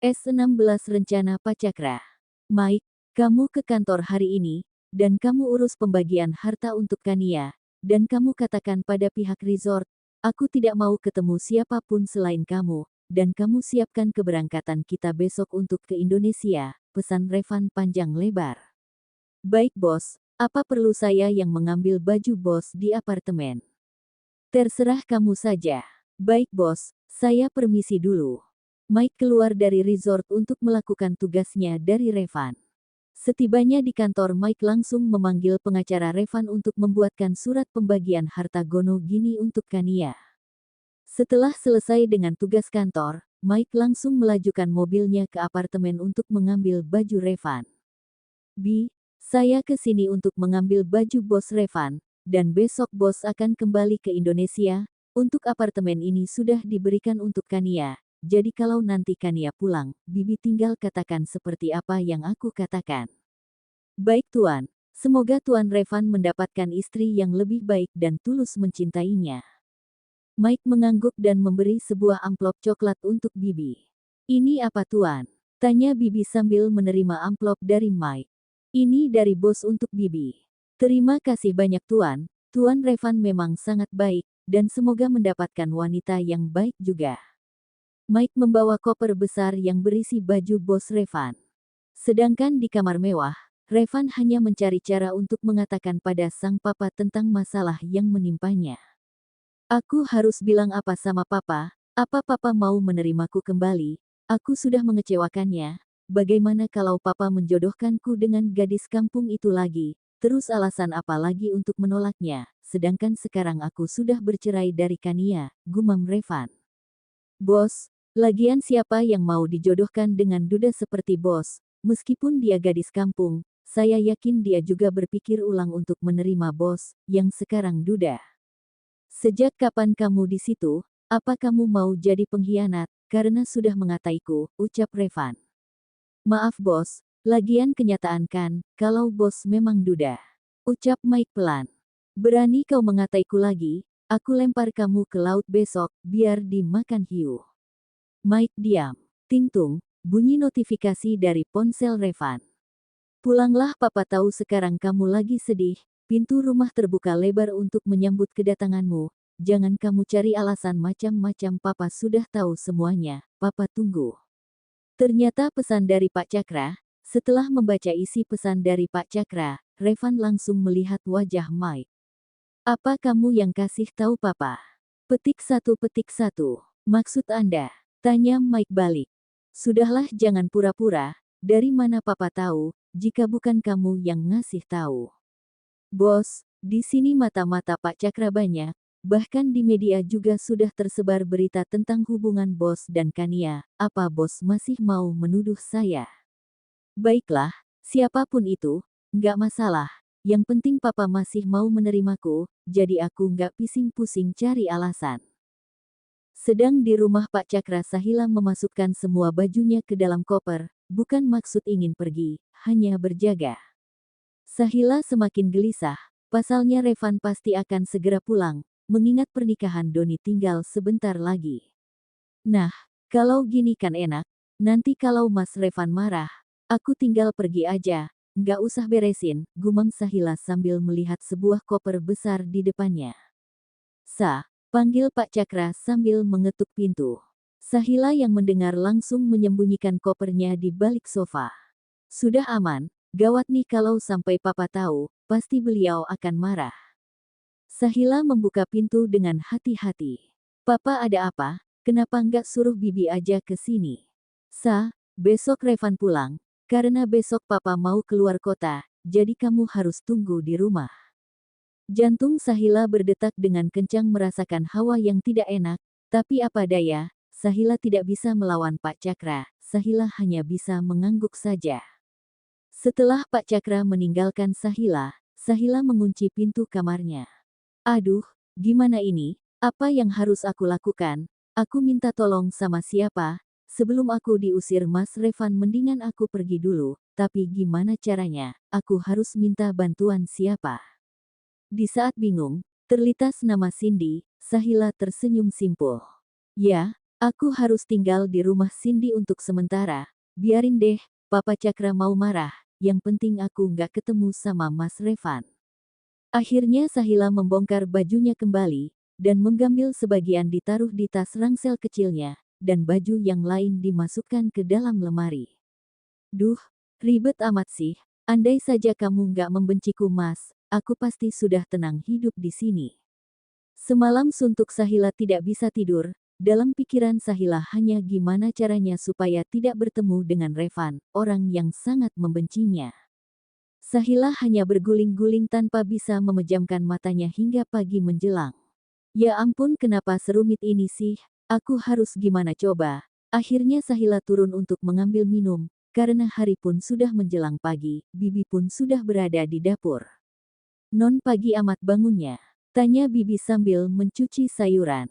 S16 Rencana Pacakra. Mike, kamu ke kantor hari ini, dan kamu urus pembagian harta untuk Kania, dan kamu katakan pada pihak resort, aku tidak mau ketemu siapapun selain kamu, dan kamu siapkan keberangkatan kita besok untuk ke Indonesia, pesan Revan panjang lebar. Baik bos, apa perlu saya yang mengambil baju bos di apartemen? Terserah kamu saja. Baik bos, saya permisi dulu. Mike keluar dari resort untuk melakukan tugasnya dari Revan. Setibanya di kantor, Mike langsung memanggil pengacara Revan untuk membuatkan surat pembagian harta Gono Gini untuk Kania. Setelah selesai dengan tugas kantor, Mike langsung melajukan mobilnya ke apartemen untuk mengambil baju Revan. Bi, saya ke sini untuk mengambil baju bos Revan, dan besok bos akan kembali ke Indonesia. Untuk apartemen ini sudah diberikan untuk Kania, jadi kalau nanti Kania pulang, Bibi tinggal katakan seperti apa yang aku katakan. Baik Tuan, semoga Tuan Revan mendapatkan istri yang lebih baik dan tulus mencintainya. Mike mengangguk dan memberi sebuah amplop coklat untuk Bibi. Ini apa Tuan? Tanya Bibi sambil menerima amplop dari Mike. Ini dari bos untuk Bibi. Terima kasih banyak Tuan, Tuan Revan memang sangat baik, dan semoga mendapatkan wanita yang baik juga. Mike membawa koper besar yang berisi baju bos Revan. Sedangkan di kamar mewah, Revan hanya mencari cara untuk mengatakan pada sang papa tentang masalah yang menimpanya. Aku harus bilang apa sama papa? Apa papa mau menerimaku kembali? Aku sudah mengecewakannya. Bagaimana kalau papa menjodohkanku dengan gadis kampung itu lagi? Terus alasan apa lagi untuk menolaknya? Sedangkan sekarang aku sudah bercerai dari Kania, gumam Revan. Bos, lagian siapa yang mau dijodohkan dengan duda seperti bos? Meskipun dia gadis kampung, saya yakin dia juga berpikir ulang untuk menerima bos, yang sekarang duda. Sejak kapan kamu di situ? Apa kamu mau jadi pengkhianat, karena sudah mengataiku, ucap Revan. Maaf bos, lagian kenyataan kan, kalau bos memang duda. Ucap Mike pelan. Berani kau mengataiku lagi, aku lempar kamu ke laut besok, biar dimakan hiu. Mike diam. Ting-tung, bunyi notifikasi dari ponsel Revan. Pulanglah papa tahu sekarang kamu lagi sedih, pintu rumah terbuka lebar untuk menyambut kedatanganmu, jangan kamu cari alasan macam-macam, papa sudah tahu semuanya, papa tunggu. Ternyata pesan dari Pak Cakra. Setelah membaca isi pesan dari Pak Cakra, Revan langsung melihat wajah Mike. Apa kamu yang kasih tahu papa? Petik 1. Maksud Anda? Tanya Mike balik. Sudahlah jangan pura-pura, dari mana papa tahu, jika bukan kamu yang ngasih tahu. Bos, di sini mata-mata Pak Cakra banyak. Bahkan di media juga sudah tersebar berita tentang hubungan bos dan Kania. Apa bos masih mau menuduh saya? Baiklah, siapapun itu, nggak masalah. Yang penting papa masih mau menerimaku, jadi aku nggak pusing-pusing cari alasan. Sedang di rumah Pak Cakra, Sahila memasukkan semua bajunya ke dalam koper, bukan maksud ingin pergi, hanya berjaga. Sahila semakin gelisah, pasalnya Revan pasti akan segera pulang, mengingat pernikahan Doni tinggal sebentar lagi. Nah, kalau gini kan enak, nanti kalau Mas Revan marah, aku tinggal pergi aja, nggak usah beresin, gumam Sahila sambil melihat sebuah koper besar di depannya. Sa, panggil Pak Cakra sambil mengetuk pintu. Sahila yang mendengar langsung menyembunyikan kopernya di balik sofa. Sudah aman, gawat nih kalau sampai papa tahu, pasti beliau akan marah. Sahila membuka pintu dengan hati-hati. Papa ada apa? Kenapa nggak suruh bibi aja ke sini? Sa, besok Revan pulang, karena besok papa mau keluar kota, jadi kamu harus tunggu di rumah. Jantung Sahila berdetak dengan kencang merasakan hawa yang tidak enak, tapi apa daya, Sahila tidak bisa melawan Pak Cakra, Sahila hanya bisa mengangguk saja. Setelah Pak Cakra meninggalkan Sahila, Sahila mengunci pintu kamarnya. Aduh, gimana ini? Apa yang harus aku lakukan? Aku minta tolong sama siapa? Sebelum aku diusir Mas Revan mendingan aku pergi dulu, tapi gimana caranya? Aku harus minta bantuan siapa? Di saat bingung, terlintas nama Cindy, Sahila tersenyum simpul. Ya, Aku harus tinggal di rumah Cindy untuk sementara. Biarin deh, Papa Cakra mau marah. Yang penting aku nggak ketemu sama Mas Revan. Akhirnya Sahila membongkar bajunya kembali, dan mengambil sebagian ditaruh di tas ransel kecilnya, dan baju yang lain dimasukkan ke dalam lemari. Duh, ribet amat sih. Andai saja kamu nggak membenciku Mas, aku pasti sudah tenang hidup di sini. Semalam suntuk Sahila tidak bisa tidur. Dalam pikiran Sahila hanya gimana caranya supaya tidak bertemu dengan Revan, orang yang sangat membencinya. Sahila hanya berguling-guling tanpa bisa memejamkan matanya hingga pagi menjelang. Ya ampun, kenapa serumit ini sih? Aku harus gimana coba? Akhirnya Sahila turun untuk mengambil minum. Karena hari pun sudah menjelang pagi, Bibi pun sudah berada di dapur. Non, pagi amat bangunnya, tanya Bibi sambil mencuci sayuran.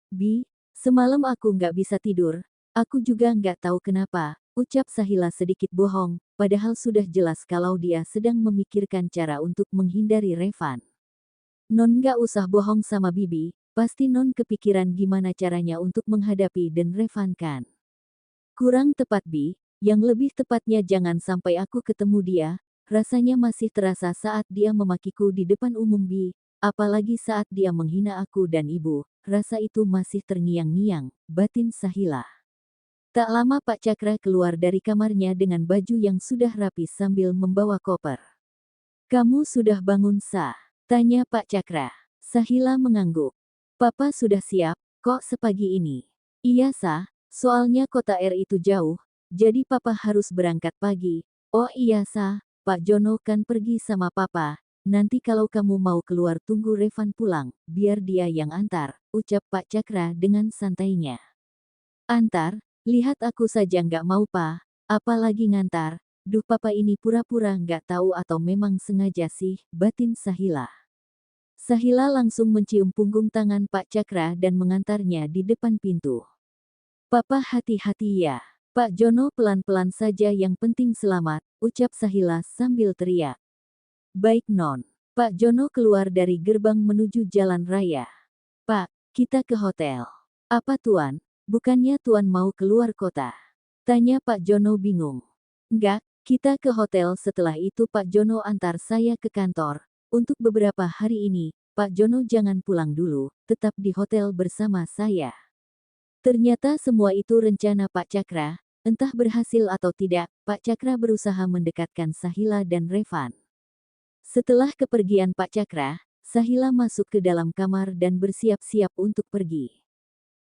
Bi, semalam aku nggak bisa tidur. Aku juga nggak tahu kenapa, ucap Sahila sedikit bohong, padahal sudah jelas kalau dia sedang memikirkan cara untuk menghindari Revan. Non nggak usah bohong sama Bibi, pasti Non kepikiran gimana caranya untuk menghadapi dan Revan kan. Kurang tepat Bi, yang lebih tepatnya jangan sampai aku ketemu dia, rasanya masih terasa saat dia memakiku di depan umum Bi, apalagi saat dia menghina aku dan ibu, rasa itu masih terngiang-ngiang, batin Sahila. Tak lama Pak Cakra keluar dari kamarnya dengan baju yang sudah rapi sambil membawa koper. Kamu sudah bangun Sa? Tanya Pak Cakra. Sahila mengangguk. Papa sudah siap, kok sepagi ini? Iya Sa, soalnya kota R itu jauh, jadi Papa harus berangkat pagi. Oh iya Sa, Pak Jono kan pergi sama Papa. Nanti kalau kamu mau keluar tunggu Revan pulang, biar dia yang antar, ucap Pak Cakra dengan santainya. Antar? Lihat aku saja nggak mau Pa, apalagi ngantar. Duh Papa ini pura-pura nggak tahu atau memang sengaja sih, batin Sahila. Sahila langsung mencium punggung tangan Pak Cakra dan mengantarnya di depan pintu. Papa hati-hati ya. Pak Jono pelan-pelan saja yang penting selamat, ucap Sahila sambil teriak. Baik Non. Pak Jono keluar dari gerbang menuju jalan raya. Pak, kita ke hotel. Apa Tuan? Bukannya Tuan mau keluar kota? Tanya Pak Jono bingung. Enggak, kita ke hotel setelah itu Pak Jono antar saya ke kantor. Untuk beberapa hari ini, Pak Jono jangan pulang dulu, tetap di hotel bersama saya. Ternyata semua itu rencana Pak Cakra, entah berhasil atau tidak, Pak Cakra berusaha mendekatkan Sahila dan Revan. Setelah kepergian Pak Cakra, Sahila masuk ke dalam kamar dan bersiap-siap untuk pergi.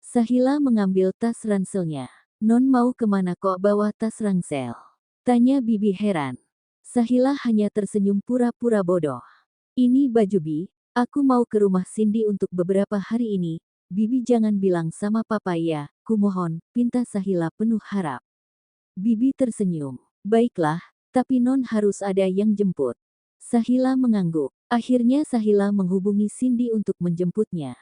Sahila mengambil tas ranselnya. Non mau kemana kok bawa tas ransel? Tanya Bibi heran. Sahila hanya tersenyum pura-pura bodoh. Ini baju Bi, aku mau ke rumah Cindy untuk beberapa hari ini. Bibi jangan bilang sama Papa ya, kumohon, pinta Sahila penuh harap. Bibi tersenyum. Baiklah, tapi Non harus ada yang jemput. Sahila mengangguk. Akhirnya Sahila menghubungi Cindy untuk menjemputnya.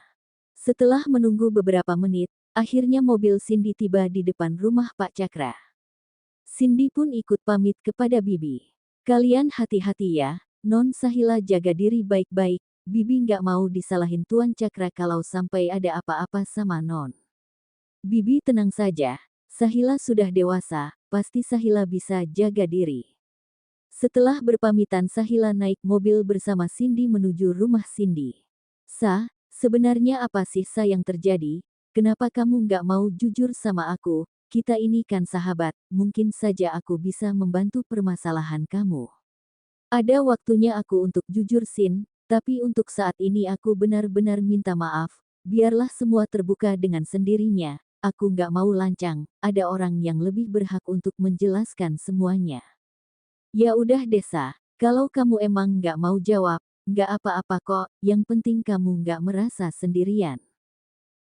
Setelah menunggu beberapa menit, akhirnya mobil Cindy tiba di depan rumah Pak Cakra. Cindy pun ikut pamit kepada Bibi. Kalian hati-hati ya, Non Sahila jaga diri baik-baik, Bibi nggak mau disalahin Tuan Cakra kalau sampai ada apa-apa sama Non. Bibi tenang saja, Sahila sudah dewasa, pasti Sahila bisa jaga diri. Setelah berpamitan Sahila naik mobil bersama Cindy menuju rumah Cindy. Sa, sebenarnya apa sih Sa yang terjadi? Kenapa kamu nggak mau jujur sama aku? Kita ini kan sahabat, mungkin saja aku bisa membantu permasalahan kamu. Ada waktunya aku untuk jujur Sin, tapi untuk saat ini aku benar-benar minta maaf, biarlah semua terbuka dengan sendirinya, aku nggak mau lancang, ada orang yang lebih berhak untuk menjelaskan semuanya. Ya udah Desa, kalau kamu emang nggak mau jawab, nggak apa-apa kok, yang penting kamu nggak merasa sendirian.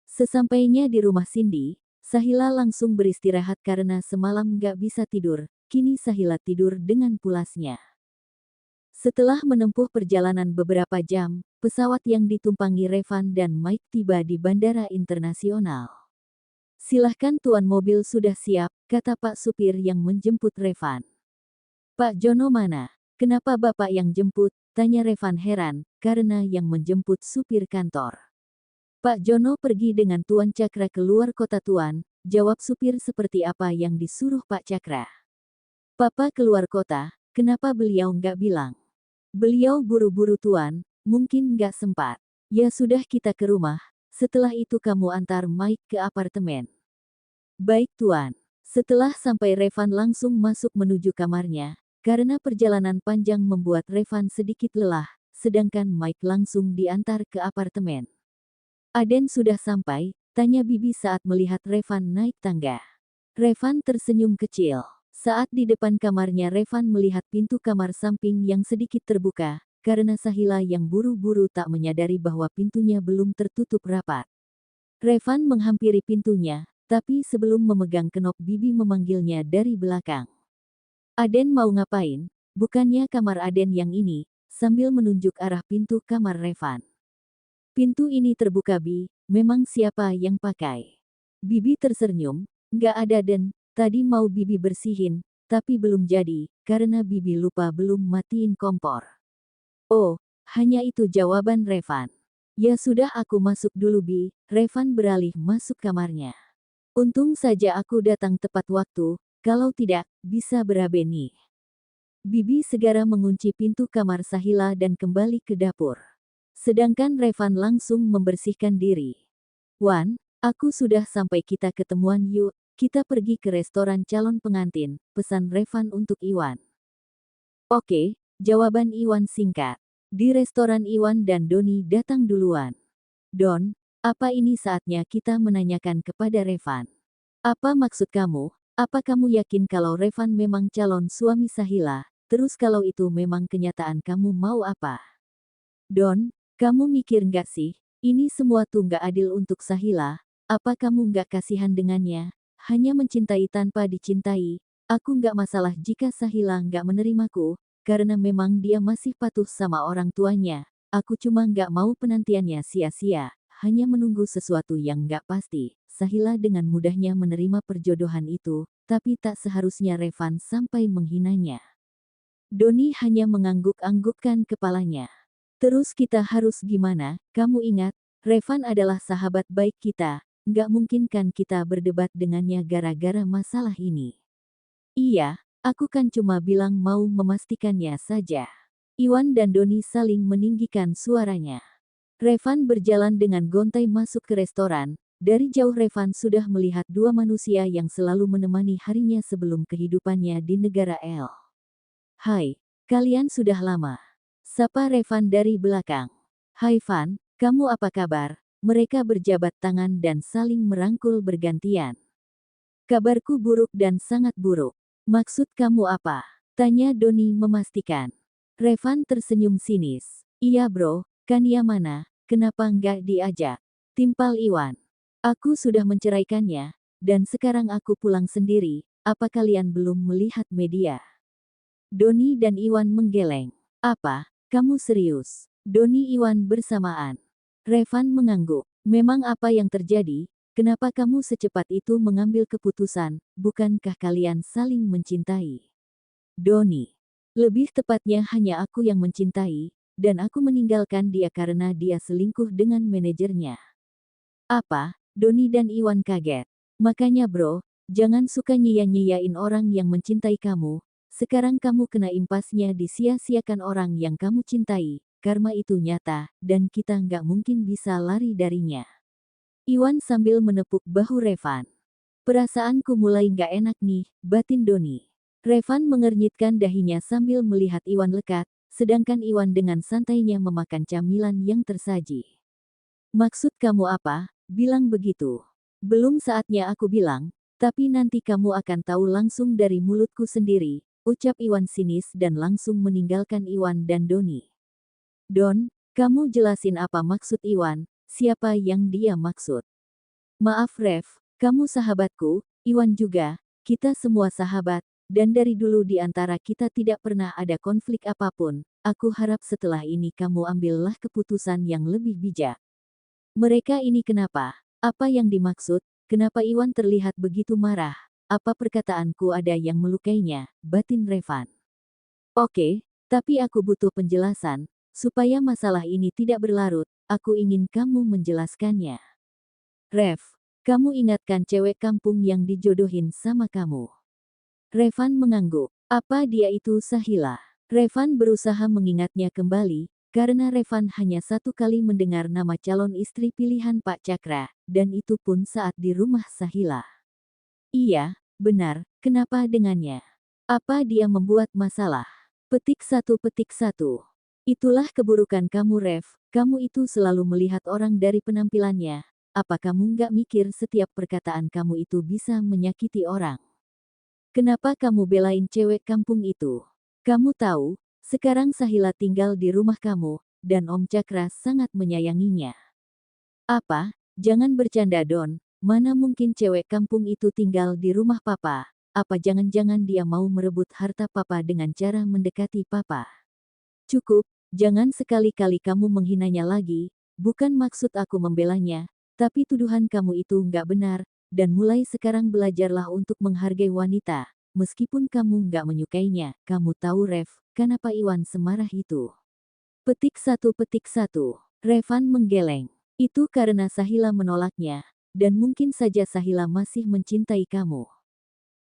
Sesampainya di rumah Cindy, Sahila langsung beristirahat karena semalam nggak bisa tidur, kini Sahila tidur dengan pulasnya. Setelah menempuh perjalanan beberapa jam, pesawat yang ditumpangi Revan dan Mike tiba di Bandara Internasional. Silahkan Tuan mobil sudah siap, kata Pak Supir yang menjemput Revan. Pak Jono mana? Kenapa Bapak yang jemput? Tanya Revan heran, karena yang menjemput supir kantor. Pak Jono pergi dengan Tuan Cakra keluar kota Tuan, jawab supir seperti apa yang disuruh Pak Cakra. Papa keluar kota, kenapa beliau nggak bilang? Beliau buru-buru Tuan, mungkin nggak sempat. Ya sudah kita ke rumah, setelah itu kamu antar Mike ke apartemen. Baik Tuan. Setelah sampai Revan langsung masuk menuju kamarnya, karena perjalanan panjang membuat Revan sedikit lelah, sedangkan Mike langsung diantar ke apartemen. Aden sudah sampai, tanya Bibi saat melihat Revan naik tangga. Revan tersenyum kecil. Saat di depan kamarnya Revan melihat pintu kamar samping yang sedikit terbuka, karena Sahila yang buru-buru tak menyadari bahwa pintunya belum tertutup rapat. Revan menghampiri pintunya, tapi sebelum memegang kenop Bibi memanggilnya dari belakang. Aden mau ngapain? Bukannya kamar Aden yang ini, sambil menunjuk arah pintu kamar Revan. Pintu ini terbuka Bi, memang siapa yang pakai? Bibi tersenyum, nggak ada Den. Tadi mau Bibi bersihin, tapi belum jadi, karena Bibi lupa belum matiin kompor. Oh, hanya itu jawaban Revan. Ya sudah aku masuk dulu Bi, Revan beralih masuk kamarnya. Untung saja aku datang tepat waktu, kalau tidak, bisa berabe nih. Bibi segera mengunci pintu kamar Sahila dan kembali ke dapur. Sedangkan Revan langsung membersihkan diri. Wan, aku sudah sampai kita ketemuan yuk. Kita pergi ke restoran calon pengantin, pesan Revan untuk Iwan. Oke, jawaban Iwan singkat. Di restoran Iwan dan Doni datang duluan. Don, apa ini saatnya kita menanyakan kepada Revan? Apa maksud kamu? Apa kamu yakin kalau Revan memang calon suami Sahila? Terus kalau itu memang kenyataan kamu mau apa? Don, kamu mikir nggak sih? Ini semua tuh nggak adil untuk Sahila. Apa kamu nggak kasihan dengannya? Hanya mencintai tanpa dicintai, aku nggak masalah jika Sahila nggak menerimaku, karena memang dia masih patuh sama orang tuanya. Aku cuma nggak mau penantiannya sia-sia, hanya menunggu sesuatu yang nggak pasti. Sahila dengan mudahnya menerima perjodohan itu, tapi tak seharusnya Revan sampai menghinanya. Doni hanya mengangguk-anggukkan kepalanya. Terus kita harus gimana? Kamu ingat, Revan adalah sahabat baik kita. Nggak mungkin kan kita berdebat dengannya gara-gara masalah ini. Iya, aku kan cuma bilang mau memastikannya saja. Iwan dan Doni saling meninggikan suaranya. Revan berjalan dengan gontai masuk ke restoran. Dari jauh Revan sudah melihat dua manusia yang selalu menemani harinya sebelum kehidupannya di negara El. Hai, kalian sudah lama. Sapa Revan dari belakang. Hai Van, kamu apa kabar? Mereka berjabat tangan dan saling merangkul bergantian. Kabarku buruk dan sangat buruk. Maksud kamu apa? Tanya Doni memastikan. Revan tersenyum sinis. Iya bro, Kania mana? Kenapa nggak diajak? Timpal Iwan. Aku sudah menceraikannya, dan sekarang aku pulang sendiri. Apa kalian belum melihat media? Doni dan Iwan menggeleng. Apa? Kamu serius? Doni Iwan bersamaan. Revan mengangguk. Memang apa yang terjadi? Kenapa kamu secepat itu mengambil keputusan? Bukankah kalian saling mencintai? Doni. Lebih tepatnya hanya aku yang mencintai, dan aku meninggalkan dia karena dia selingkuh dengan manajernya. Apa? Doni dan Iwan kaget. Makanya bro, jangan suka nyia-nyiain orang yang mencintai kamu. Sekarang kamu kena impasnya disia-siakan orang yang kamu cintai. Karma itu nyata, dan kita nggak mungkin bisa lari darinya. Iwan sambil menepuk bahu Revan. Perasaanku mulai nggak enak nih, batin Doni. Revan mengernyitkan dahinya sambil melihat Iwan lekat, sedangkan Iwan dengan santainya memakan camilan yang tersaji. Maksud kamu apa? Bilang begitu. Belum saatnya aku bilang, tapi nanti kamu akan tahu langsung dari mulutku sendiri, ucap Iwan sinis dan langsung meninggalkan Iwan dan Doni. Don, kamu jelasin apa maksud Iwan, siapa yang dia maksud? Maaf Rev, kamu sahabatku, Iwan juga, kita semua sahabat, dan dari dulu di antara kita tidak pernah ada konflik apapun. Aku harap setelah ini kamu ambillah keputusan yang lebih bijak. Mereka ini kenapa? Apa yang dimaksud? Kenapa Iwan terlihat begitu marah? Apa perkataanku ada yang melukainya? Batin Revan. Oke, tapi aku butuh penjelasan. Supaya masalah ini tidak berlarut, aku ingin kamu menjelaskannya. Rev, kamu ingatkan cewek kampung yang dijodohin sama kamu. Revan mengangguk. Apa dia itu Sahila? Revan berusaha mengingatnya kembali, karena Revan hanya satu kali mendengar nama calon istri pilihan Pak Cakra, dan itu pun saat di rumah Sahila. Iya, benar, kenapa dengannya? Apa dia membuat masalah? Petik 1. Itulah keburukan kamu Rev, kamu itu selalu melihat orang dari penampilannya. Apa kamu nggak mikir setiap perkataan kamu itu bisa menyakiti orang? Kenapa kamu belain cewek kampung itu? Kamu tahu, sekarang Sahila tinggal di rumah kamu, dan Om Cakra sangat menyayanginya. Apa? Jangan bercanda Don, mana mungkin cewek kampung itu tinggal di rumah Papa? Apa jangan-jangan dia mau merebut harta Papa dengan cara mendekati Papa? Cukup, jangan sekali-kali kamu menghinanya lagi, bukan maksud aku membelanya, tapi tuduhan kamu itu nggak benar, dan mulai sekarang belajarlah untuk menghargai wanita, meskipun kamu nggak menyukainya. Kamu tahu Rev, kenapa Iwan semarah itu? Petik 1. Revan menggeleng. Itu karena Sahila menolaknya, dan mungkin saja Sahila masih mencintai kamu.